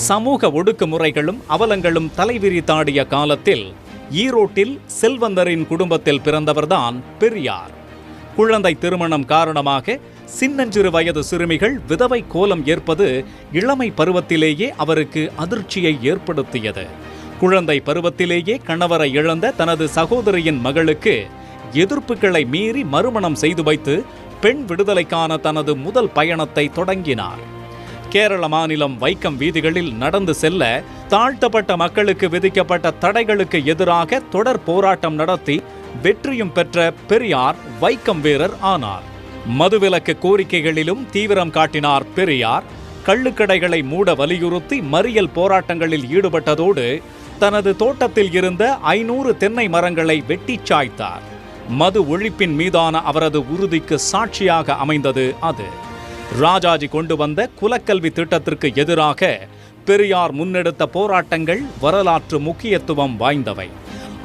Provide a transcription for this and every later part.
சமூக ஒடுக்குமுறைகளும் அவலங்களும் தலைவிரித்தாடிய காலத்தில் ஈரோட்டில் செல்வந்தரின் குடும்பத்தில் பிறந்தவர்தான் பெரியார். குழந்தை திருமணம் காரணமாக சின்னஞ்சிறு வயது சிறுமிகள் விதவை கோலம் ஏற்பது இளமை பருவத்திலேயே அவருக்கு அதிர்ச்சியை ஏற்படுத்தியது. குழந்தை பருவத்திலேயே கணவரை இழந்த தனது சகோதரியின் மகளுக்கு எதிர்ப்புகளை மீறி மறுமணம் செய்து வைத்து பெண் விடுதலைக்கான தனது முதல் பயணத்தை தொடங்கினார். கேரள மாநிலம் வைக்கம் வீதிகளில் நடந்து செல்ல தாழ்த்தப்பட்ட மக்களுக்கு விதிக்கப்பட்ட தடைகளுக்கு எதிராக தொடர் போராட்டம் நடத்தி வெற்றியும் பெற்ற பெரியார் வைக்கம் வீரர் ஆனார். மதுவிலக்கு கோரிக்கைகளிலும் தீவிரம் காட்டினார் பெரியார். கள்ளுக்கடைகளை மூட வலியுறுத்தி மறியல் போராட்டங்களில் ஈடுபட்டதோடு தனது தோட்டத்தில் இருந்த 500 தென்னை மரங்களை வெட்டிச் சாய்த்தார். மது ஒழிப்பின் மீதான அவரது உறுதிக்கு சாட்சியாக அமைந்தது அது. ராஜாஜி கொண்டு வந்த குலக்கல்வி திட்டத்திற்கு எதிராக பெரியார் முன்னெடுத்த போராட்டங்கள் வரலாற்று முக்கியத்துவம் வாய்ந்தவை.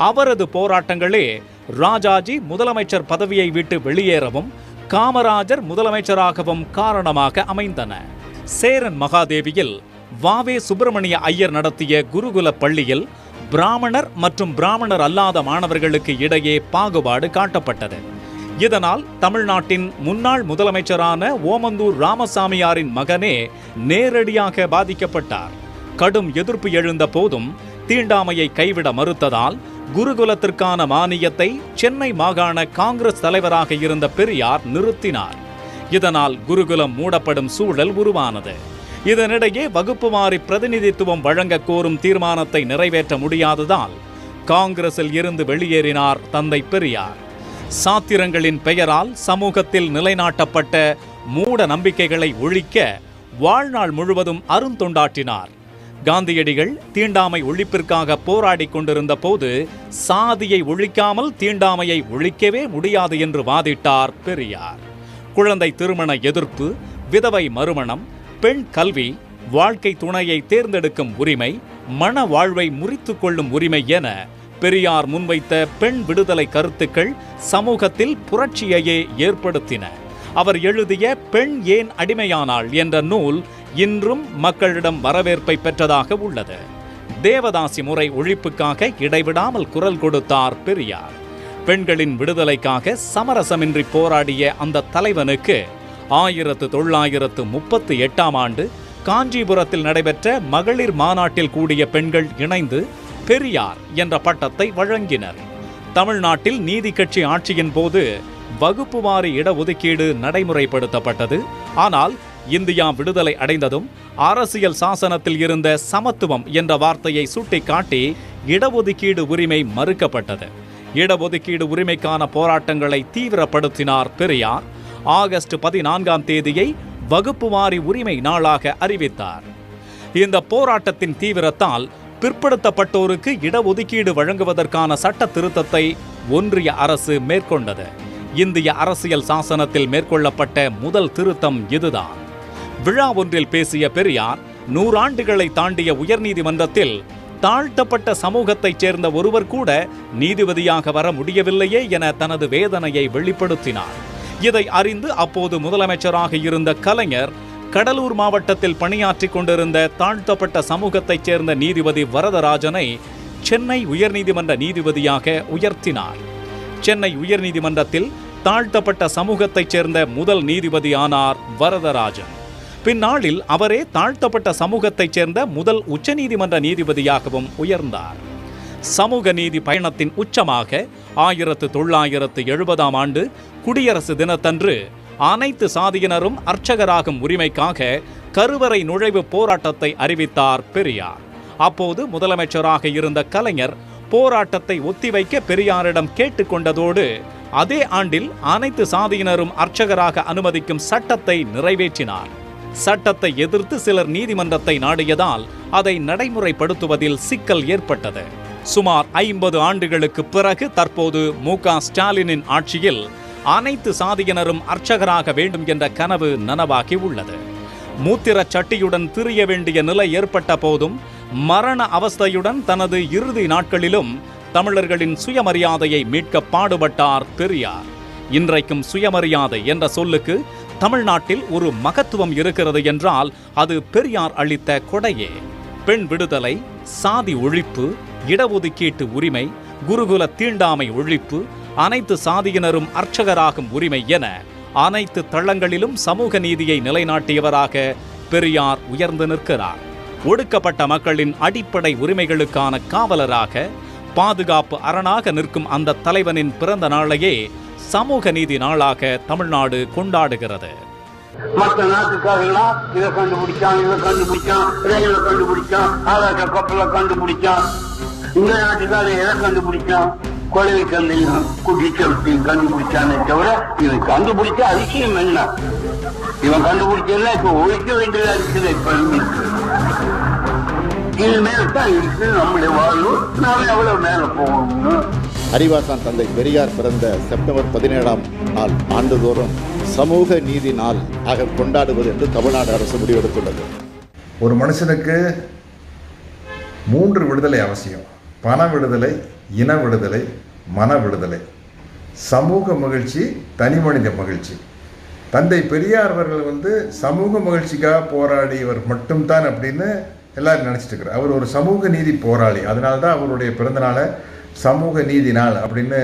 அவரது போராட்டங்களே ராஜாஜி முதலமைச்சர் பதவியை விட்டு வெளியேறவும் காமராஜர் முதலமைச்சராகவும் காரணமாக அமைந்தன. சேரன் மகாதேவியில் வாவே சுப்பிரமணிய ஐயர் நடத்திய குருகுல பள்ளியில் பிராமணர் மற்றும் பிராமணர் அல்லாத மாணவர்களுக்கு இடையே பாகுபாடு காட்டப்பட்டது. இதனால் தமிழ்நாட்டின் முன்னாள் முதலமைச்சரான ஓமந்தூர் ராமசாமியாரின் மகனே நேரடியாக பாதிக்கப்பட்டார். கடும் எதிர்ப்பு எழுந்த போதும் தீண்டாமையை கைவிட மறுத்ததால் குருகுலத்திற்கான மானியத்தை சென்னை மாகாண காங்கிரஸ் தலைவராக இருந்த பெரியார் நிறுத்தினார். இதனால் குருகுலம் மூடப்படும் சூழல் உருவானது. இதனிடையே வகுப்பு மாறி பிரதிநிதித்துவம் வழங்க கோரும் தீர்மானத்தை நிறைவேற்ற முடியாததால் காங்கிரஸில் இருந்து வெளியேறினார் தந்தை பெரியார். சாத்திரங்களின் பெயரால் சமூகத்தில் நிலைநாட்டப்பட்ட மூட நம்பிக்கைகளை ஒழிக்க வாழ்நாள் முழுவதும் அருந்தொண்டாற்றினார். காந்தியடிகள் தீண்டாமை ஒழிப்பிற்காக போராடி கொண்டிருந்த போது சாதியை ஒழிக்காமல் தீண்டாமையை ஒழிக்கவே முடியாது என்று வாதிட்டார் பெரியார். குழந்தை திருமண எதிர்ப்பு, விதவை மறுமணம், பெண் கல்வி, வாழ்க்கை துணையை தேர்ந்தெடுக்கும் உரிமை, மன வாழ்வை முறித்து கொள்ளும் உரிமை என பெரியார் முன்வைத்த பெண் விடுதலை கருத்துக்கள் சமூகத்தில் புரட்சியையே ஏற்படுத்தின. அவர் எழுதிய பெண் ஏன் அடிமையானாள் என்ற நூல் இன்றும் மக்களிடம் வரவேற்பை பெற்றதாக உள்ளது. தேவதாசி முறை ஒழிப்புக்காக இடைவிடாமல் குரல் கொடுத்தார் பெரியார். பெண்களின் விடுதலைக்காக சமரசமின்றி போராடிய அந்த தலைவனுக்கு 1938ஆம் ஆண்டு காஞ்சிபுரத்தில் நடைபெற்ற மகளிர் மாநாட்டில் கூடிய பெண்கள் இணைந்து பெரியார் என்ற பட்டத்தை வழங்கினர். தமிழ்நாட்டில் நீதி கட்சி ஆட்சியின் போது வகுப்பு வாரி இடஒதுக்கீடு நடைமுறைப்படுத்தப்பட்டது. ஆனால் இந்தியா விடுதலை அடைந்ததும் அரசியல் சாசனத்தில் இருந்த சமத்துவம் என்ற வார்த்தையை சுட்டிக்காட்டி இடஒதுக்கீடு உரிமை மறுக்கப்பட்டது. இடஒதுக்கீடு உரிமைக்கான போராட்டங்களை தீவிரப்படுத்தினார் பெரியார். ஆகஸ்ட் 14ஆம் தேதியை வகுப்பு வாரி உரிமை நாளாக அறிவித்தார். இந்த போராட்டத்தின் தீவிரத்தால் பிற்படுத்தப்பட்டோருக்கு இடஒதுக்கீடு வழங்குவதற்கான சட்ட திருத்தத்தை ஒன்றிய அரசு மேற்கொண்டது. இந்திய அரசியல் சாசனத்தில் மேற்கொள்ளப்பட்ட முதல் திருத்தம் இதுதான். விழா ஒன்றில் பேசிய பெரியார் 100 ஆண்டுகளை தாண்டிய உயர்நீதிமன்றத்தில் தாழ்த்தப்பட்ட சமூகத்தைச் சேர்ந்த ஒருவர் கூட நீதிபதியாக வர முடியவில்லையே என தனது வேதனையை வெளிப்படுத்தினார். இதை அறிந்து அப்போது முதலமைச்சராக இருந்த கலைஞர் கடலூர் மாவட்டத்தில் பணியாற்றிக் கொண்டிருந்த தாழ்த்தப்பட்ட சமூகத்தைச் சேர்ந்த நீதிபதி வரதராஜனை சென்னை உயர்நீதிமன்ற நீதிபதியாக உயர்த்தினார். சென்னை உயர்நீதிமன்றத்தில் தாழ்த்தப்பட்ட சமூகத்தைச் சேர்ந்த முதல் நீதிபதி ஆனார் வரதராஜன். பின்னாளில் அவரே தாழ்த்தப்பட்ட சமூகத்தைச் சேர்ந்த முதல் உச்சநீதிமன்ற நீதிபதியாகவும் உயர்ந்தார். சமூக நீதி பயணத்தின் உச்சமாக 1970ஆம் ஆண்டு குடியரசு தினத்தன்று அனைத்து சாதியினரும் அர்ச்சகராகும் உரிமைக்காக கருவறை நுழைவு போராட்டத்தை அறிவித்தார் பெரியார். அப்போது முதலமைச்சராக இருந்த கலைஞர் போராட்டத்தை ஒத்திவைக்க பெரியாரிடம் கேட்டுக்கொண்டதோடு அதே ஆண்டில் அனைத்து சாதியினரும் அர்ச்சகராக அனுமதிக்கும் சட்டத்தை நிறைவேற்றினார். சட்டத்தை எதிர்த்து சிலர் நீதிமன்றத்தை நாடியதால் அதை நடைமுறைப்படுத்துவதில் சிக்கல் ஏற்பட்டது. சுமார் 50 ஆண்டுகளுக்கு பிறகு தற்போது மு.க. ஸ்டாலினின் ஆட்சியில் அனைத்து சாதியினரும் அர்ச்சகராக வேண்டும் என்ற கனவு நனவாகி உள்ளது. மூத்திரச் சட்டியுடன் திரிய வேண்டிய நிலை ஏற்பட்ட போதும் மரண அவஸ்தையுடன் தனது இறுதி நாட்களிலும் தமிழர்களின் சுயமரியாதையை மீட்க பாடுபட்டார் பெரியார். இன்றைக்கும் சுயமரியாதை என்ற சொல்லுக்கு தமிழ்நாட்டில் ஒரு மகத்துவம் இருக்கிறது என்றால் அது பெரியார் அளித்த கொடையே. பெண் விடுதலை, சாதி ஒழிப்பு, இடஒதுக்கீட்டு உரிமை, குருகுல தீண்டாமை ஒழிப்பு, அனைத்து சாதியினரும் அர்ச்சகராகும் உரிமை என அனைத்து தளங்களிலும் சமூக நீதியை நிலைநாட்டியவராக பெரியார் உயர்ந்து நிற்கிறார். ஒடுக்கப்பட்ட மக்களின் அடிப்படை உரிமைகளுக்கான காவலராக, பாதுகாப்பு அரணாக நிற்கும் அந்த தலைவனின் பிறந்த நாளையே சமூக நீதி நாளாக தமிழ்நாடு கொண்டாடுகிறது. மற்ற நாட்டுக்காரெல்லாம் இதை கண்டுபிடிச்சான், ரயில கண்டுபிடிச்சான், ஆகாச கப்பலை கண்டுபிடிச்சான். இந்த நாட்டுக்காரர் எதை கண்டுபிடிச்சான்? கொலை கல்லையும் குடிச்சத்தையும் கண்டுபிடிச்சானே தவிர இவன் கண்டுபிடிச்ச அதிசயம் என்ன? இவன் கண்டுபிடிச்சா இப்ப ஒழிக்க வேண்டியதா இருக்குது. இப்ப இனிமேல் தான் இருக்கு நம்முடைய வாழ்வு. நாம எவ்வளவு மேல போகணும்னு அறிவாசான் தந்தை பெரியார் பிறந்த செப்டம்பர் 17ஆம் நாள் ஆண்டுதோறும் சமூக நீதி நாள் ஆக கொண்டாடுவது என்று தமிழ்நாடு அரசு முடிவெடுத்துள்ளது. ஒரு மனுஷனுக்கு 3 விடுதலை அவசியம்: பண விடுதலை, இன விடுதலை, மன விடுதலை. சமூக மகிழ்ச்சி, தனி மனித மகிழ்ச்சி. தந்தை பெரியார் அவர்கள் சமூக மகிழ்ச்சிக்காக போராடியவர் மட்டும்தான் அப்படின்னு எல்லாரும் நினச்சிட்டு இருக்கிறார். அவர் ஒரு சமூக நீதி போராளி. அதனால தான் அவருடைய பிறந்தநாளை சமூக நீதி நாள் அப்படின்னு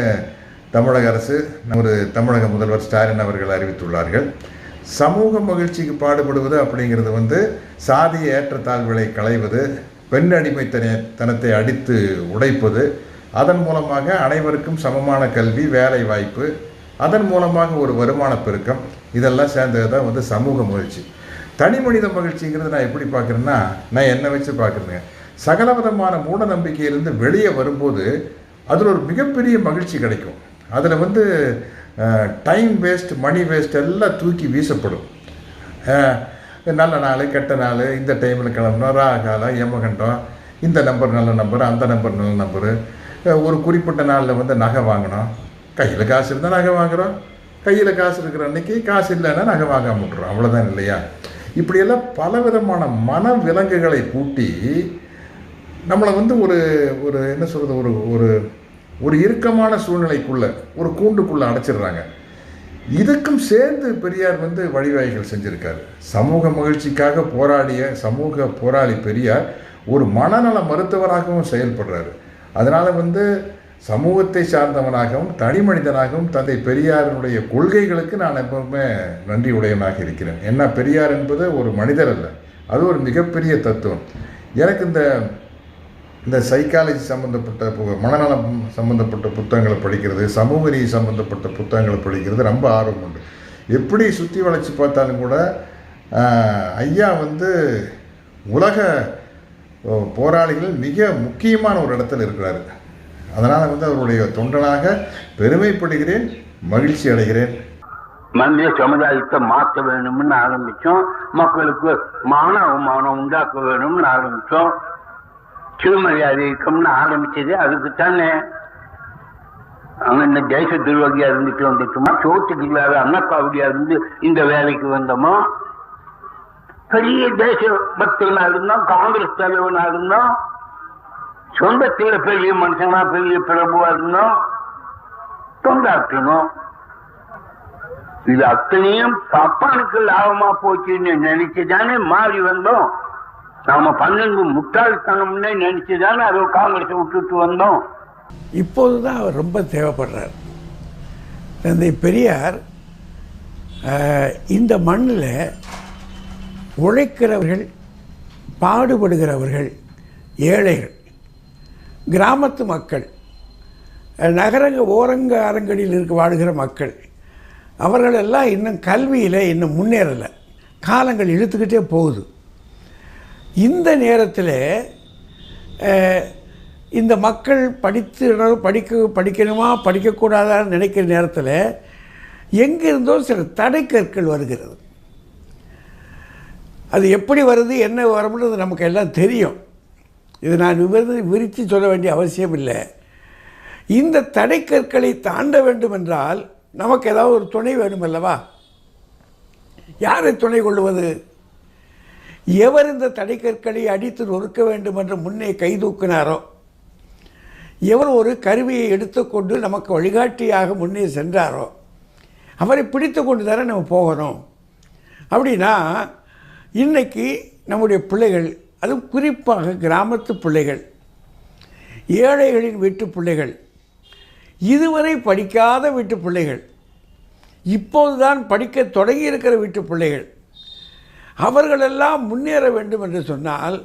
தமிழக அரசு, ஒரு தமிழக முதல்வர் ஸ்டாலின் அவர்கள் அறிவித்துள்ளார்கள். சமூக மகிழ்ச்சிக்கு பாடுபடுவது அப்படிங்கிறது சாதிய ஏற்றத்தாழ்வுகளை களைவது, பெண் அடிமைத்தனத்தை அடித்து உடைப்பது, அதன் மூலமாக அனைவருக்கும் சமமான கல்வி, வேலை வாய்ப்பு, அதன் மூலமாக ஒரு வருமான பெருக்கம், இதெல்லாம் சேர்ந்தது தான் சமூக மகிழ்ச்சி. தனி மனித மகிழ்ச்சிங்கிறது நான் எப்படி பார்க்குறேன்னா, நான் என்னை வச்சு பார்க்குறேங்க. சகலவிதமான மூட நம்பிக்கையிலிருந்து வெளியே வரும்போது அதில் ஒரு மிகப்பெரிய மகிழ்ச்சி கிடைக்கும். அதில் டைம் வேஸ்ட், மணி வேஸ்ட் எல்லாம் தூக்கி வீசப்படும். நல்ல நாள், கெட்ட நாள், இந்த டைமில் கிளம்பணும், ராகாலம், யமகண்டம், இந்த நம்பர் நல்ல நம்பர், அந்த நம்பர் நல்ல நம்பரு, ஒரு குறிப்பிட்ட நாளில் நகை வாங்கணும். கையில் காசு இருந்தால் நகை வாங்குகிறோம், கையில் காசு இருக்கிற அன்றைக்கி காசு இல்லைன்னா நகை வாங்காம விட்டுறோம். அவ்வளோதான் இல்லையா? இப்படியெல்லாம் பலவிதமான மன விலங்குகளை பூட்டி நம்மளை ஒரு ஒரு என்ன சொல்கிறது, ஒரு ஒரு ஒரு இறுக்கமான சூழ்நிலைக்குள்ளே, ஒரு கூண்டுக்குள்ளே அடைச்சிடுறாங்க. இதுக்கும் சேர்ந்து பெரியார் வழிவகைகள் செஞ்சுருக்காரு. சமூக மகிழ்ச்சிக்காக போராடிய சமூக போராளி பெரியார் ஒரு மனநல மருத்துவராகவும் செயல்படுறாரு. அதனால் சமூகத்தை சார்ந்தவனாகவும் தனி மனிதனாகவும் தந்தை பெரியாருடைய கொள்கைகளுக்கு நான் எப்பவுமே நன்றி உடையவனாக இருக்கிறேன். ஏன்னா பெரியார் என்பது ஒரு மனிதர் அல்ல, அது ஒரு மிகப்பெரிய தத்துவம். எனக்கு இந்த சைக்காலஜி சம்மந்தப்பட்ட, மனநலம் சம்மந்தப்பட்ட புத்தகங்களை படிக்கிறது, சமூக நீதி சம்மந்தப்பட்ட புத்தகங்களை படிக்கிறது ரொம்ப ஆர்வம் உண்டு. எப்படி சுற்றி வளைச்சி பார்த்தாலும் கூட ஐயா உலக போராளிகள் மிக முக்கியமான ஒரு இடத்துல இருக்கிறாரு. அதனால் அவருடைய தொண்டனாக பெருமைப்படுகிறேன், மகிழ்ச்சி அடைகிறேன். மனித சமுதாயத்தை மாற்ற வேணும்னு ஆரம்பித்தோம். மக்களுக்கு மான அவமானம் உண்டாக்க வேணும்னு ஆரம்பித்தோம். சிறுமரியாதை இருக்கணும்னு ஆரம்பிச்சது அதுக்குத்தானே. அங்கே இந்த தேச துரோகியா இருந்துட்டு வந்துட்டோமா, சோத்துக்கு இல்லாத அன்னக்காவடியா இருந்து இந்த வேலைக்கு வந்தோமா, பெரிய தேச பக்தனா இருந்தோம், காங்கிரஸ் தலைவனா இருந்தோம், சொந்தத்தில் பெரிய மனுஷனா பெரிய பிரபுவா இருந்தோம், தொண்டாற்றணும். இது அத்தனையும் அப்பானுக்கு லாபமா போச்சுன்னு நினைச்சுதானே மாறி வந்தோம். நாம 12 முட்டாள்தனம்னே நினைச்சுதானே அதை காங்கிரஸை விட்டுட்டு வந்தோம். இப்போதுதான் அவர் ரொம்ப தேவைப்படுறார். தந்தை பெரியார் இந்த மண்ணில் உழைக்கிறவர்கள், பாடுபடுகிறவர்கள், ஏழைகள், கிராமத்து மக்கள், நகரங்க அரங்களில் வாழுகிற மக்கள், அவர்களெல்லாம் இன்னும் கல்வியில் இன்னும் முன்னேறலை. காலங்கள் இழுத்துக்கிட்டே போகுது. இந்த நேரத்தில் இந்த மக்கள் படிக்கணுமா படிக்கக்கூடாதான்னு நினைக்கிற நேரத்தில் எங்கிருந்தோ சில தடைக்கற்கள் வருகிறது. அது எப்படி வருது, என்ன வரும்ன்றது நமக்கு எல்லாம் தெரியும். இது நான் விரித்து சொல்ல வேண்டிய அவசியம் இல்லை. இந்த தடைக்கற்களை தாண்ட வேண்டும் என்றால் நமக்கு ஏதாவது ஒரு துணை வேணும் அல்லவா? யாரை துணை கொள்வது? எவர் இந்த தடைக்கற்களை அடித்து நொறுக்க வேண்டும் என்று முன்னே கைதூக்கினாரோ, எவர் ஒரு கருவியை எடுத்துக்கொண்டு நமக்கு வழிகாட்டியாக முன்னே சென்றாரோ, அவரை பிடித்து கொண்டு தானே நம்ம போகணும். அப்படின்னா இன்றைக்கி நம்முடைய பிள்ளைகள் அதுவும் குறிப்பாக கிராமத்து பிள்ளைகள், ஏழைகளின் வீட்டு பிள்ளைகள், இதுவரை படிக்காத வீட்டு பிள்ளைகள், இப்போதுதான் படிக்க தொடங்கியிருக்கிற வீட்டு பிள்ளைகள், அவர்களெல்லாம் முன்னேற வேண்டும் என்று சொன்னால்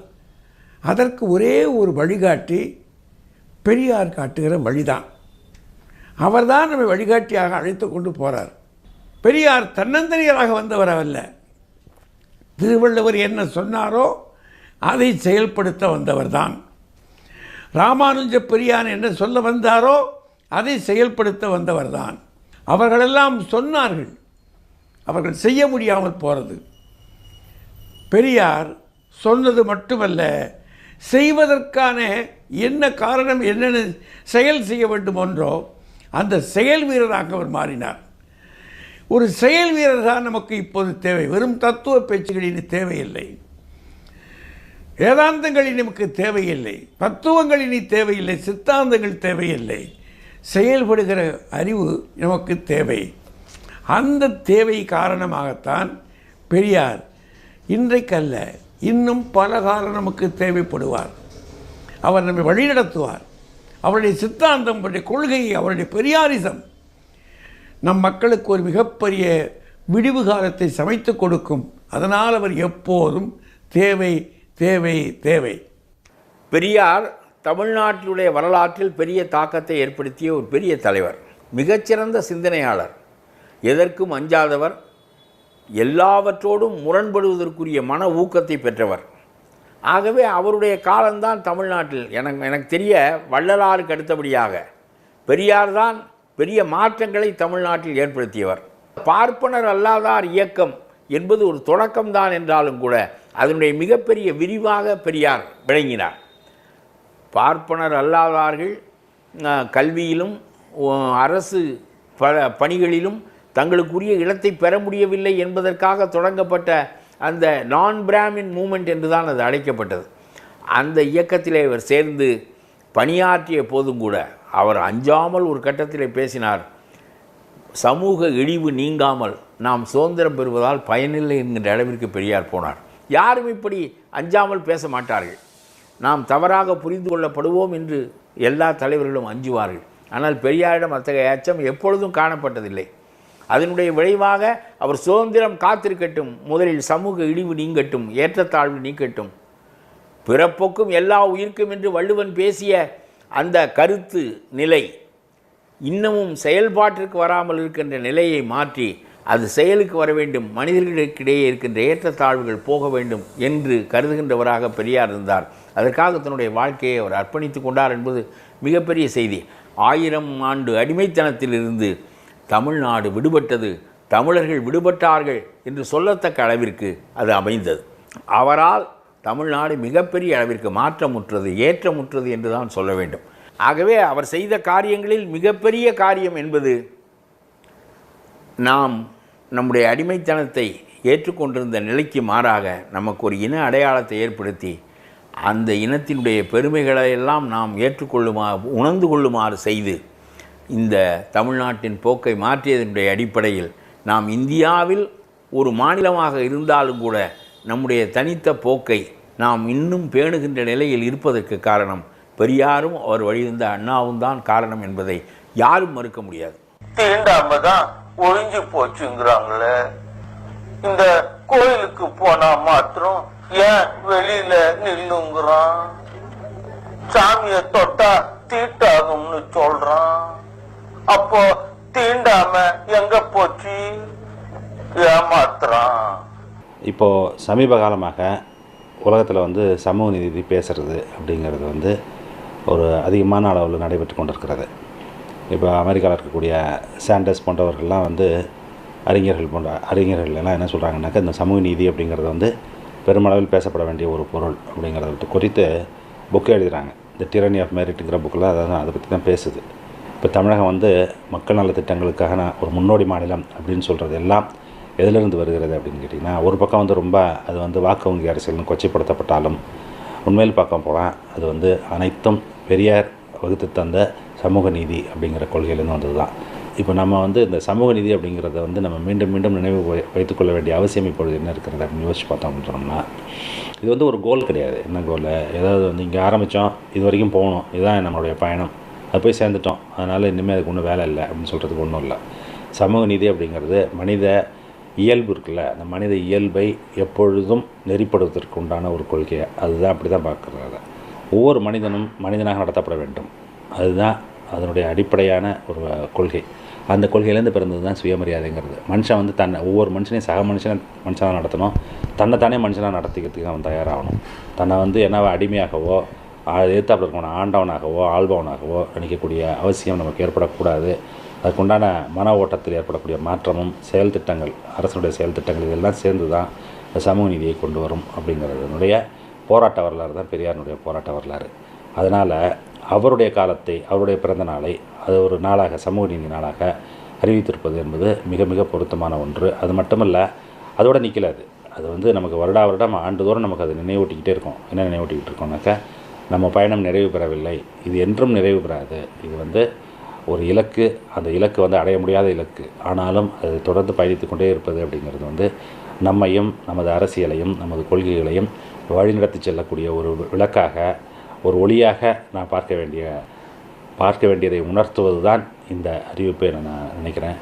அதற்கு ஒரே ஒரு வழிகாட்டி பெரியார் காட்டுகிற வழிதான். அவர்தான் நம்மை வழிகாட்டியாக அழைத்து கொண்டு போகிறார். பெரியார் தன்னந்தனியராக வந்தவர் அல்ல. திருவள்ளுவர் என்ன சொன்னாரோ அதை செயல்படுத்த வந்தவர் தான். ராமானுஜ பெரியார் என்ன சொல்ல வந்தாரோ அதை செயல்படுத்த வந்தவர் தான். அவர்களெல்லாம் சொன்னார்கள், அவர்கள் செய்ய முடியாமல் போகிறது. பெரியார் சொன்னது மட்டுமல்ல, செய்வதற்கான என்ன காரணம், என்னென்ன செயல் செய்ய வேண்டும் என்றோ அந்த செயல் வீரராக அவர் மாறினார். ஒரு செயல் வீரர் தான் நமக்கு இப்போது தேவை. வெறும் தத்துவ பேச்சுகளின் தேவையில்லை, வேதாந்தங்களின் நமக்கு தேவையில்லை, தத்துவங்களின் தேவையில்லை, சித்தாந்தங்கள் தேவையில்லை. செயல்படுகிற அறிவு நமக்கு தேவை. அந்த தேவை காரணமாகத்தான் பெரியார் இன்றைக்கல்ல இன்னும் பல காலம் நமக்கு தேவைப்படுவார். அவர் நம்மை வழிநடத்துவார். அவருடைய சித்தாந்தம், அவருடைய கொள்கை, அவருடைய பெரியாரிசம் நம் மக்களுக்கு ஒரு மிகப்பெரிய விடிவு காலத்தை சமைத்து கொடுக்கும். அதனால் அவர் எப்போதும் தேவை தேவை தேவை. பெரியார் தமிழ்நாட்டினுடைய வரலாற்றில் பெரிய தாக்கத்தை ஏற்படுத்திய ஒரு பெரிய தலைவர், மிகச்சிறந்த சிந்தனையாளர், எதற்கும் அஞ்சாதவர், எல்லாவற்றோடும் முரண்படுவதற்குரிய மன ஊக்கத்தை பெற்றவர். ஆகவே அவருடைய காலம்தான் தமிழ்நாட்டில் எனக்கு தெரிய வள்ளலாருக்கு அடுத்தபடியாக பெரியார் தான் பெரிய மாற்றங்களை தமிழ்நாட்டில் ஏற்படுத்தியவர். பார்ப்பனர் அல்லாதார் இயக்கம் என்பது ஒரு தொடக்கம்தான் என்றாலும் கூட அதனுடைய மிகப்பெரிய விரிவாக பெரியார் விளங்கினார். பார்ப்பனர் அல்லாதார்கள் கல்வியிலும் அரசு பணிகளிலும் தங்களுக்குரிய இடத்தை பெற முடியவில்லை என்பதற்காக தொடங்கப்பட்ட அந்த நான் பிராமின் மூமெண்ட் என்று தான் அது அழைக்கப்பட்டது. அந்த இயக்கத்திலே அவர் சேர்ந்து பணியாற்றிய போதும் கூட அவர் அஞ்சாமல் ஒரு கட்டத்தில் பேசினார், சமூக இழிவு நீங்காமல் நாம் சுதந்திரம் பெறுவதால் பயனில்லை என்கின்ற அளவிற்கு பெரியார் போனார். யாரும் இப்படி அஞ்சாமல் பேச மாட்டார்கள். நாம் தவறாக புரிந்து கொள்ளப்படுவோம் என்று எல்லா தலைவர்களும் அஞ்சுவார்கள். ஆனால் பெரியாரிடம் அத்தகைய அச்சம் எப்பொழுதும் காணப்பட்டதில்லை. அதனுடைய விளைவாக அவர் சுதந்திரம் காத்திருக்கட்டும், முதலில் சமூக இழிவு நீங்கட்டும், ஏற்றத்தாழ்வு நீக்கட்டும், பிறப்போக்கும் எல்லா உயிர்க்கும் என்று வள்ளுவன் பேசிய அந்த கருத்து நிலை இன்னமும் செயல்பாட்டிற்கு வராமல் இருக்கின்ற நிலையை மாற்றி அது செயலுக்கு வர வேண்டும், மனிதர்களுக்கிடையே இருக்கின்ற ஏற்றத்தாழ்வுகள் போக வேண்டும் என்று கருதுகின்றவராக பெரியார் இருந்தார். அதற்காக தன்னுடைய வாழ்க்கையை அவர் அர்ப்பணித்து கொண்டார் என்பது மிகப்பெரிய செய்தி. 1000 ஆண்டு அடிமைத்தனத்திலிருந்து தமிழ்நாடு விடுபட்டது, தமிழர்கள் விடுபட்டார்கள் என்று சொல்லத்தக்க அளவிற்கு அது அமைந்தது. அவரால் தமிழ்நாடு மிகப்பெரிய அளவிற்கு மாற்றமுற்றது, ஏற்றமுற்றது என்று தான் சொல்ல வேண்டும். ஆகவே அவர் செய்த காரியங்களில் மிகப்பெரிய காரியம் என்பது நாம் நம்முடைய அடிமைத்தனத்தை ஏற்றுக்கொண்டிருந்த நிலைக்கு மாறாக நமக்கு ஒரு இன அடையாளத்தை ஏற்படுத்தி அந்த இனத்தினுடைய பெருமைகளை எல்லாம் நாம் உணர்ந்து கொள்ளுமாறு செய்து இந்த தமிழ்நாட்டின் போக்கை மாற்றியதனுடைய அடிப்படையில் நாம் இந்தியாவில் ஒரு மாநிலமாக இருந்தாலும் கூட நம்முடைய தனித்த போக்கை நாம் இன்னும் பேணுகின்ற நிலையில் இருப்பதற்கு காரணம் பெரியாரும் அவர் வழியிருந்த அண்ணாவும் தான் காரணம் என்பதை யாரும் மறுக்க முடியாது. தீண்டாம தான் ஒழிஞ்சு போச்சுங்கிறாங்களே, இந்த கோயிலுக்கு போனா மாத்திரம் ஏன் வெளியில நில்லுங்கிறான், சாமிய தொட்டா தீட்டாகும்னு சொல்றான், அப்போ தீண்டாம எங்க போச்சு, ஏமாத்துறான். இப்போது சமீப காலமாக உலகத்தில் சமூக நீதி பேசுகிறது அப்படிங்கிறது ஒரு அதிகமான அளவில் நடைபெற்று கொண்டிருக்கிறது. இப்போ அமெரிக்காவில் இருக்கக்கூடிய சாண்டர்ஸ் போன்றவர்கள்லாம் அறிஞர்கள் எல்லாம் என்ன சொல்கிறாங்கன்னாக்கா, இந்த சமூக நீதி அப்படிங்கிறது பெருமளவில் பேசப்பட வேண்டிய ஒரு பொருள் அப்படிங்கிறத குறித்து புக்கு எழுதுகிறாங்க. இந்த டிரனி ஆஃப் மெரிட்டுங்கிற புக்கில் அதை பற்றி தான் பேசுது. இப்போ தமிழகம் மக்கள் நல திட்டங்களுக்காக ஒரு முன்னோடி மாநிலம் அப்படின்னு சொல்கிறது எல்லாம் எதிலிருந்து வருகிறது அப்படின்னு கேட்டிங்கன்னா, ஒரு பக்கம் ரொம்ப அது வாக்கு வங்கி அரசியல்னு கொச்சைப்படுத்தப்பட்டாலும் உண்மையில் பார்க்க போனால் அது அனைத்தும் பெரியார் வகுத்து தந்த சமூக நீதி அப்படிங்கிற கொள்கையிலேருந்து வந்தது தான். இப்போ நம்ம வந்து இந்த சமூக நீதி அப்படிங்கிறத வந்து நம்ம மீண்டும் மீண்டும் நினைவு வைத்துக்கொள்ள வேண்டிய அவசியம் இப்பொழுது என்ன இருக்கிறது அப்படின்னு யோசிச்சு பார்த்தோம் அப்படின்னு சொன்னோம்னா, இது வந்து ஒரு கோல் கிடையாது. என்ன கோல்? ஏதாவது வந்து இங்கே ஆரம்பித்தோம், இது வரைக்கும் போகணும், இதுதான் நம்மளுடைய பயணம், அது போய் சேர்ந்துட்டோம், அதனால் இனிமேல் அதுக்கு ஒன்றும் வேலை இல்லை அப்படின்னு சொல்கிறதுக்கு ஒன்றும் இல்லை. சமூக நீதி அப்படிங்கிறது மனித இயல்பு இருக்குல்ல, அந்த மனித இயல்பை எப்பொழுதும் நெறிப்படுவதற்கு உண்டான ஒரு கொள்கையை அதுதான் அப்படி தான் பார்க்குறாங்க. ஒவ்வொரு மனிதனும் மனிதனாக நடத்தப்பட வேண்டும், அதுதான் அதனுடைய அடிப்படையான ஒரு கொள்கை. அந்த கொள்கையிலேருந்து பிறந்தது தான் சுயமரியாதைங்கிறது. மனுஷன் வந்து ஒவ்வொரு மனுஷனையும் சக மனுஷனாக நடத்தணும், தன்னைத்தானே மனுஷனாக நடத்திக்கிறதுக்கு அவன் தயாராகணும். தன்னை வந்து என்னவோ அடிமையாகவோ எதிர்த்தாப்பில் இருக்கவன ஆண்டவனாகவோ ஆள்பவனாகவோ நினைக்கக்கூடிய அவசியம் நமக்கு ஏற்படக்கூடாது. அதுக்குண்டான மன ஓட்டத்தில் ஏற்படக்கூடிய மாற்றமும் செயல் திட்டங்கள், அரசனுடைய செயல் திட்டங்கள் இதெல்லாம் சேர்ந்து தான் சமூக நீதியை கொண்டு வரும் அப்படிங்கிறதுனுடைய போராட்ட வரலாறு தான் பெரியாருடைய போராட்ட வரலாறு. அதனால் அவருடைய காலத்தை, அவருடைய பிறந்த நாளை அது ஒரு நாளாக, சமூக நீதி நாளாக அறிவித்திருப்பது என்பது மிக மிக பொருத்தமான ஒன்று. அது மட்டுமல்ல, அதோடு நிற்கல. அது வந்து நமக்கு வருடம் ஆண்டுதோறும் நமக்கு அது நினைவூட்டிக்கிட்டே இருக்கும். என்ன நினைவூட்டிக்கிட்டு இருக்கோம்னாக்கா, நம்ம பயணம் நிறைவு பெறவில்லை, இது என்றும் நிறைவு பெறாது, இது வந்து ஒரு இலக்கு, அந்த இலக்கு வந்து அடைய முடியாத இலக்கு, ஆனாலும் அது தொடர்ந்து பயணித்து கொண்டே இருப்பது அப்படிங்கிறது வந்து நம்மையும் நமது அரசியலையும் நமது கொள்கைகளையும் வழிநடத்தி செல்லக்கூடிய ஒரு விளக்காக, ஒரு ஒளியாக நான் பார்க்க வேண்டியதை உணர்த்துவது தான் இந்த அறிவிப்பை நான் நினைக்கிறேன்.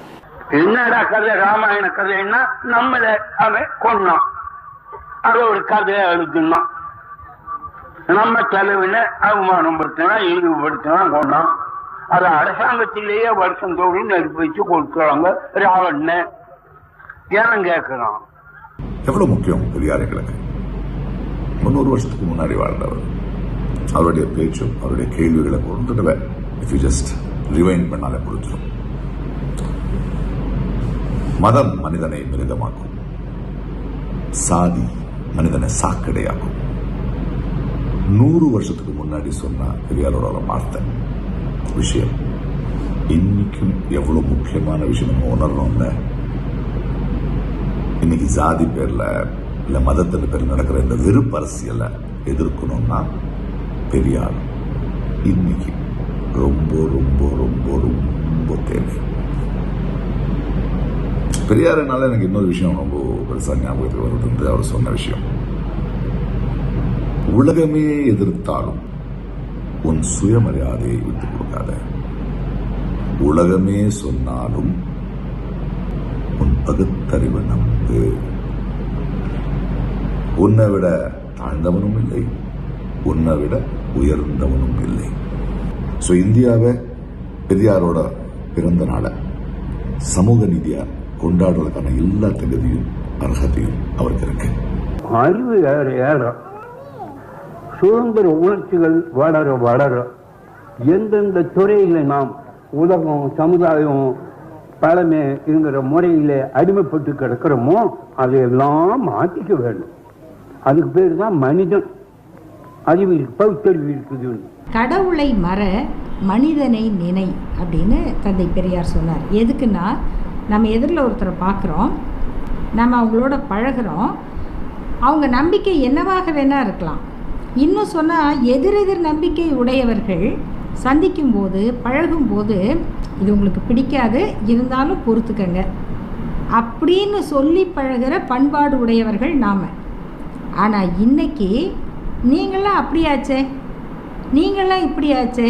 என்னடா கதை ராமாயண கதைன்னா நம்மள அவன் கொண்டான், அது ஒரு கதையை எழுதுனான், நம்ம தலைவனை அவமானம் படுத்தினான், இழிவுபடுத்தினான், கொண்டான். அது அரசாங்கத்திலேயே வருஷம் தோறும் நெருப்பு வச்சு கொடுக்குறாங்க. ராவண ஏன் கேட்கலாம்? எவ்வளவு முக்கியம் பெரியார் எங்களுக்கு. 300 வருஷத்துக்கு முன்னாடி வாழ்ந்தவர். அவருடைய பேச்சும் அவருடைய கேள்விகளை ஒரு தடவை ஜஸ்ட் ரிவைண்ட் பண்ணாலே புரிஞ்சிடும். மதம் மனிதனை மிருகமாக்கும், சாதி மனிதனை சாக்கடையாக்கும். 100 வருஷத்துக்கு முன்னாடி சொன்ன பெரியாரோட வார்த்தை விஷயம் இன்னைக்கும் எவ்வளவு முக்கியமான விஷயம் நம்ம உணர்றோம்ல. இன்னைக்கு ஜாதி பேர்ல இல்ல மதத்தின் பேர் நடக்கிற இந்த வெறுப்பு அரசியலை எதிர்க்கணும்னா பெரியார் இன்னைக்கு ரொம்ப ரொம்ப ரொம்ப ரொம்ப தேவை. பெரியாருனால எனக்கு இன்னொரு விஷயம் ரொம்ப பெருசா ஞாபகத்தில் வருது வந்து அவர் சொன்ன விஷயம், உலகமே எதிர்த்தாலும் உன் சுயமரியாதையை விட்டுக் கொடுக்காத, உலகமே சொன்னாலும் உன் பகுத்தறிவு நம்பு. உன்னை விட தாழ்ந்தவனும் இல்லை, உன்னை விட உயர்ந்தவனும் இல்லை. சோ இந்தியாவை பெரியாரோட பிறந்த நாளை சமூக நீதியா கொண்டாடுறதுக்கான எல்லா தகுதியும் அர்ஹத்தையும் அவருக்கு இருக்கு. அறிவு ஏற சுதந்திர உணர்ச்சிகள் வளர வளர எந்தெந்த துறையில நாம் உலகம் சமுதாயம் பழமை என்கிற முறையில அடிமைப்பட்டு கிடக்கிறோமோ அதையெல்லாம் மாற்றிக்க வேண்டும். அதுக்கு பேர் தான் மனிதன். அறிவு பகுத்தறிவு இருக்குது. கடவுளை மற மனிதனை நினை அப்படின்னு தந்தை பெரியார் சொன்னார். எதுக்குன்னா, நம்ம எதிரில் ஒருத்தரை பார்க்குறோம், நம்ம அவங்களோட பழகிறோம், அவங்க நம்பிக்கை என்னவாக வேணா இருக்கலாம். இன்னும் சொன்னால் எதிரெதிர் நம்பிக்கை உடையவர்கள் சந்திக்கும்போது பழகும்போது இது உங்களுக்கு பிடிக்காது, இருந்தாலும் பொறுத்துக்கங்க அப்படின்னு சொல்லி பழகிற பண்பாடு உடையவர்கள் நாம். ஆனால் இன்னைக்கு நீங்களாம் அப்படியாச்சே, நீங்களாம் இப்படியாச்சே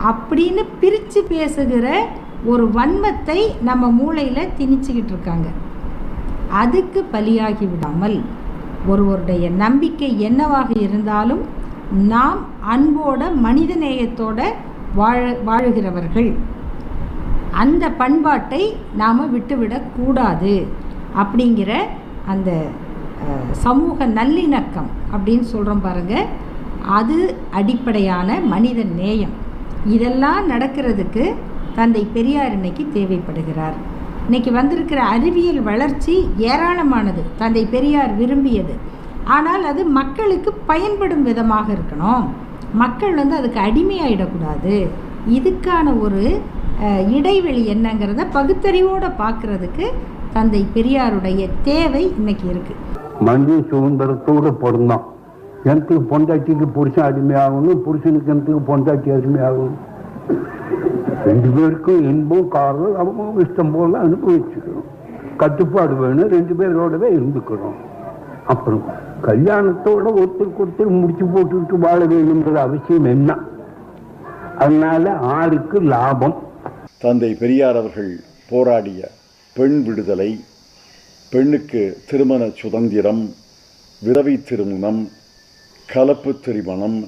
அப்படின்னு பிரித்து பேசுகிற ஒரு வன்மத்தை நம்ம மூளையில் திணிச்சுக்கிட்டு இருக்காங்க. அதுக்கு பலியாகி விடாமல் ஒருவருடைய நம்பிக்கை என்னவாக இருந்தாலும் நாம் அன்போட மனிதநேயத்தோட வாழுகிறவர்கள், அந்த பண்பாட்டை நாம் விட்டுவிடக்கூடாது அப்படிங்கிற அந்த சமூக நல்லிணக்கம் அப்படின்னு சொல்கிறோம் பாருங்கள், அது அடிப்படையான மனித நேயம். இதெல்லாம் நடக்கிறதுக்கு தந்தை பெரியார் இன்னைக்கு தேவைப்படுகிறார். இன்னைக்கு வந்திருக்கிற அறிவியல் வளர்ச்சி ஏராளமானது, தந்தை பெரியார் விரும்பியது. ஆனால் அது மக்களுக்கு பயன்படும் விதமாக இருக்கணும், மக்கள் வந்து அதுக்கு அடிமையாயிடக்கூடாது. இதுக்கான ஒரு இடைவெளி என்னங்கிறத பகுத்தறிவோடு பார்க்கறதுக்கு தந்தை பெரியாருடைய தேவை இன்னைக்கு இருக்குது. மனித சுதந்திரத்தோடு பிறந்தான். எனக்கு பொண்டாட்டிக்கு புருஷன் அடிமையாகணும், புருஷனுக்கு எனக்கு பொண்டாட்டி அடிமையாகணும். ரெண்டு பேருக்கும் இன்பம் காரணம் அவங்க இஷ்டம் போல அனுபவிச்சுக்கிறோம். கட்டுப்பாடு வேணும், ரெண்டு பேரோடவே இருந்துக்கிறோம். அப்புறம் கல்யாணத்தோட ஒருத்தருக்கு ஒருத்தர் முடிச்சு போட்டுக்கிட்டு வாழ வேணுங்கிற அவசியம் என்ன? அதனால ஆளுக்கு லாபம். தந்தை பெரியார் அவர்கள் போராடிய பெண் விடுதலை, பெண்ணுக்கு திருமண சுதந்திரம், விதவை திருமணம், கலப்பு திருமணம்,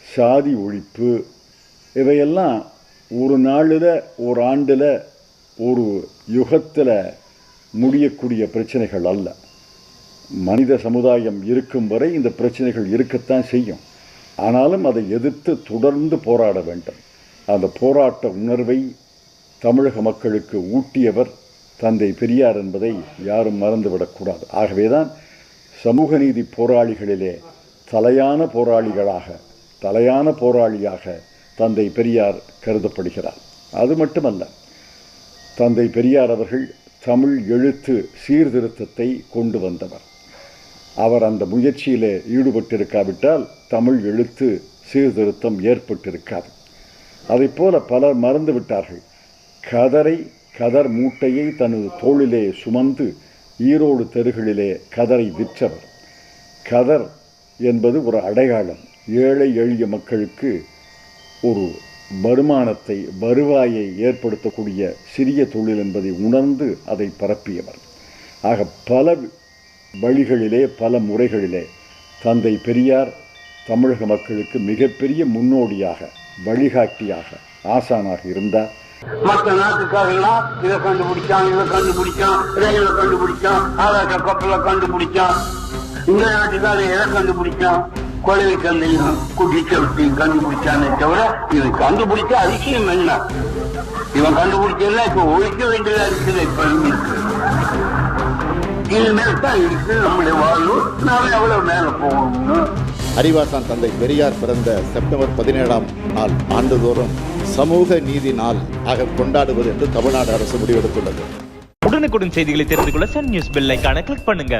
சாதி ஒழிப்பு, இவையெல்லாம் ஒரு நாளில், ஒரு ஆண்டில், ஒரு யுகத்தில் முடியக்கூடிய பிரச்சனைகள் அல்ல. மனித சமுதாயம் இருக்கும் வரை இந்த பிரச்சனைகள் இருக்கத்தான் செய்யும். ஆனாலும் அதை எதிர்த்து தொடர்ந்து போராட வேண்டும். அந்த போராட்ட உணர்வை தமிழக மக்களுக்கு ஊட்டியவர் தந்தை பெரியார் என்பதை யாரும் மறந்துவிடக்கூடாது. ஆகவேதான் சமூக நீதி போராளிகளிலே தலையான போராளியாக தந்தை பெரியார் கருதப்படுகிறார். அது மட்டுமல்ல, தந்தை பெரியார் அவர்கள் தமிழ் எழுத்து சீர்திருத்தத்தை கொண்டு வந்தவர். அவர் அந்த முயற்சியிலே ஈடுபட்டிருக்காவிட்டால் தமிழ் எழுத்து சீர்திருத்தம் ஏற்பட்டிருக்காது. அதைப்போல பலர் மறந்து விட்டார்கள். கதர் மூட்டையை தனது தோளிலே சுமந்து ஈரோடு தெருகளிலே கதரை விற்றவர். கதர் என்பது ஒரு அடையாளம். ஏழை எளிய மக்களுக்கு ஒரு வருவாயை ஏற்படுத்தக்கூடிய சிறிய தொழில் என்பதை உணர்ந்து அதை பரப்பியவர். ஆக பல வழிகளிலே, பல முறைகளிலே தந்தை பெரியார் தமிழக மக்களுக்கு மிகப்பெரிய முன்னோடியாக, வழிகாட்டியாக, ஆசானாக இருந்தார். மற்ற நாட்டுக்காரெல்லாம் இதை கண்டுபிடிச்சான், ரயில கண்டுபிடிச்சான், ஆகாச கப்பலை கண்டுபிடிச்சான். இந்த நாட்டுக்காரர் எதை கண்டுபிடிச்சான்? கொலை கந்தையும் குட்டிச்சவத்தையும் கண்டுபிடிச்சானே தவிர இவன் கண்டுபிடிச்ச அதிசயம் என்ன? இவன் கண்டுபிடிச்சா இப்ப ஒழிக்க வேண்டியதா இருக்குது. இப்ப இனிமேல் தான் இருக்கு நம்முடைய வாழ்வு. நாம எவ்வளவு மேல போகணும்னு. அறிவாசான் தந்தை பெரியார் பிறந்த செப்டம்பர் 17ஆம் நாள் ஆண்டுதோறும் சமூக நீதி நாள் ஆக கொண்டாடுவது என்று தமிழ்நாடு அரசு முடிவெடுத்துள்ளது. உடனுக்குடன் செய்திகளை தெரிந்து கொள்ள சன் நியூஸ் பெல் ஐகானை கிளிக் பண்ணுங்க.